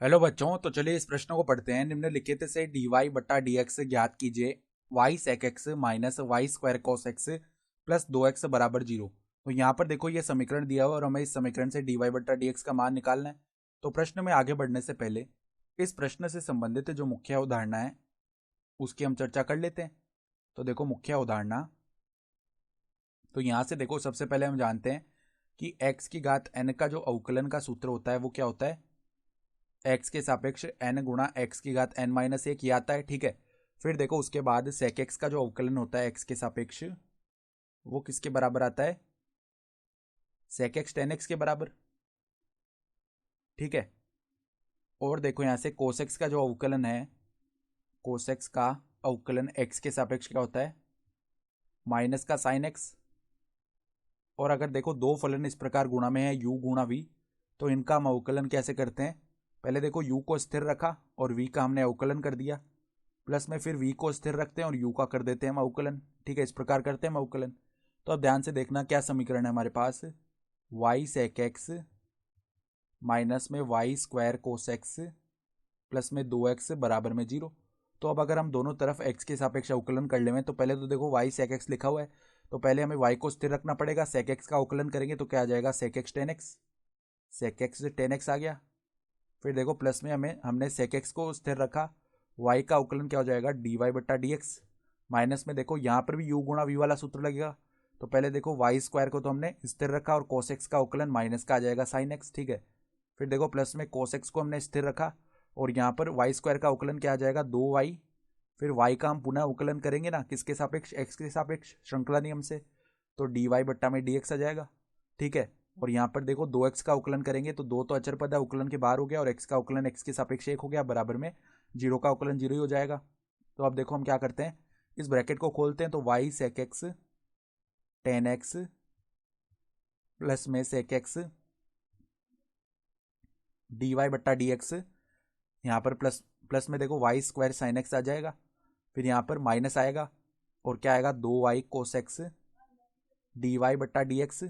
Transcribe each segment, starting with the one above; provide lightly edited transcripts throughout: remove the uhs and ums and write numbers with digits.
Hello बच्चों, तो चलिए इस प्रश्न को पढ़ते हैं। निम्नलिखित से डी वाई बट्टा डी एक्स ज्ञात कीजिए। Y sec X minus Y square cos X plus 2x बराबर 0। तो यहाँ पर देखो ये समीकरण दिया हुआ और हमें इस समीकरण से डी वाई बट्टा डी एक्स का मान निकालना है। तो प्रश्न में आगे बढ़ने से पहले इस प्रश्न से संबंधित जो मुख्य अवधारणा है उसकी हम चर्चा कर लेते हैं। तो देखो मुख्य अवधारणा, तो यहाँ से देखो सबसे पहले हम जानते हैं कि x की घात n का जो अवकलन का सूत्र होता है वो क्या होता है, x के सापेक्ष n गुणा x की घात n माइनस एक, ये आता है। ठीक है, फिर देखो उसके बाद सेक x का जो अवकलन होता है x के सापेक्ष वो किसके बराबर आता है, सेक x टेन एक्स के बराबर। ठीक है, और देखो यहाँ से कोस x का जो अवकलन है, कोस x का अवकलन x के सापेक्ष क्या होता है, माइनस का साइन x। और अगर देखो दो फलन इस प्रकार गुणा में है u गुणा v, तो इनका हम अवकलन कैसे करते हैं, पहले देखो u को स्थिर रखा और v का हमने अवकलन कर दिया, प्लस में फिर v को स्थिर रखते हैं और u का कर देते हैं हम अवकलन। ठीक है, इस प्रकार करते हैं हम अवकलन। तो अब ध्यान से देखना क्या समीकरण है हमारे पास, y सेक एक्स माइनस में Y square cos X plus में 2x बराबर में 0। तो अब अगर हम दोनों तरफ x के सापेक्ष अवकलन कर लें, तो पहले तो देखो y सेक एक्स लिखा हुआ है, तो पहले हमें y को स्थिर रखना पड़ेगा। सेक एक्स का अवकलन करेंगे तो क्या आ जाएगा, sec x tan x, sec x tan x आ गया। फिर देखो प्लस में हमने सेक एक्स को स्थिर रखा, y का अवकलन क्या हो जाएगा, डी वाई बट्टा डी एक्स। माइनस में देखो यहाँ पर भी u गुणा v वाला सूत्र लगेगा, तो पहले देखो वाई स्क्वायर को तो हमने स्थिर रखा और कोस एक्स का अवकलन माइनस का आ जाएगा साइन एक्स। ठीक है, फिर देखो प्लस में कोस एक्स को हमने स्थिर रखा और यहाँ पर वाई स्क्वायर का अवकलन क्या आ जाएगा, 2y। फिर y का हम पुनः अवकलन करेंगे ना, किसके सापेक्ष, x के सापेक्ष, श्रृंखला नियम से, तो डी वाई बट्टा में डी एक्स आ जाएगा। ठीक है, और यहाँ पर देखो 2x का अवकलन करेंगे तो दो तो अचर पद है, अवकलन के बाहर हो गया, और x का अवकलन x के सापेक्ष 1 हो गया, बराबर में 0 का अवकलन 0 ही हो जाएगा। तो अब देखो हम क्या करते हैं, इस ब्रैकेट को खोलते हैं, तो y sec x tan x plus में सेक एक्स डी वाई बट्टा डी एक्स, यहाँ पर प्लस प्लस में देखो वाई स्क्वायर साइन एक्स आ जाएगा, फिर यहाँ पर माइनस आएगा और क्या आएगा, 2y cos X D Y बट्टा डी एक्स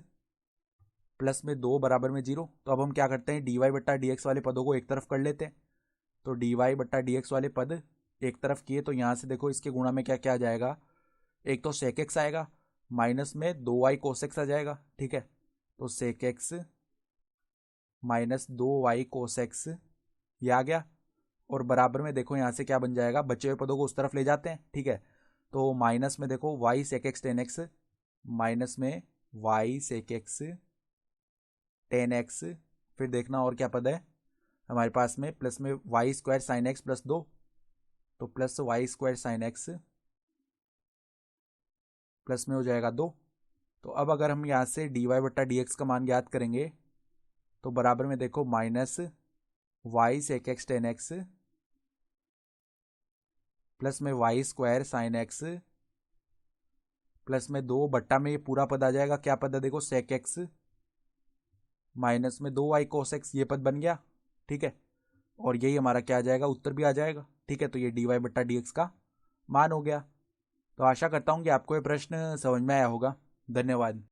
प्लस में 2 बराबर में 0। तो अब हम क्या करते हैं, डी वाई बट्टा डी एक्स वाले पदों को एक तरफ कर लेते हैं। तो डी वाई बट्टा डी एक्स वाले पद एक तरफ किए, तो यहाँ से देखो इसके गुणा में क्या क्या आ जाएगा, एक तो सेक एक्स आएगा, माइनस में 2y कोस एक्स आ जाएगा। ठीक है, तो sec X minus 2y cos X ये आ गया, और बराबर में देखो यहाँ से क्या बन जाएगा, बचे हुए पदों को उस तरफ ले जाते हैं। ठीक है, तो माइनस में देखो y sec x tan x minus में y sec x tan x, फिर देखना और क्या पद है हमारे पास में, प्लस में Y square sine x plus 2, तो plus Y square sine x plus में हो जाएगा 2। तो अब अगर हम यहाँ से डी वाई बट्टा डी एक्स का मान ज्ञात करेंगे, तो बराबर में देखो minus y sec x tan x plus में Y square sine x plus में 2 बट्टा में ये पूरा पद आ जाएगा, क्या पद है देखो, सेक एक्स माइनस में 2y कोस एक्स, ये पद बन गया। ठीक है, और यही हमारा क्या आ जाएगा, उत्तर भी आ जाएगा। ठीक है, तो ये डी वाई बट्टा डी एक्स का मान हो गया। तो आशा करता हूँ कि आपको ये प्रश्न समझ में आया होगा। धन्यवाद।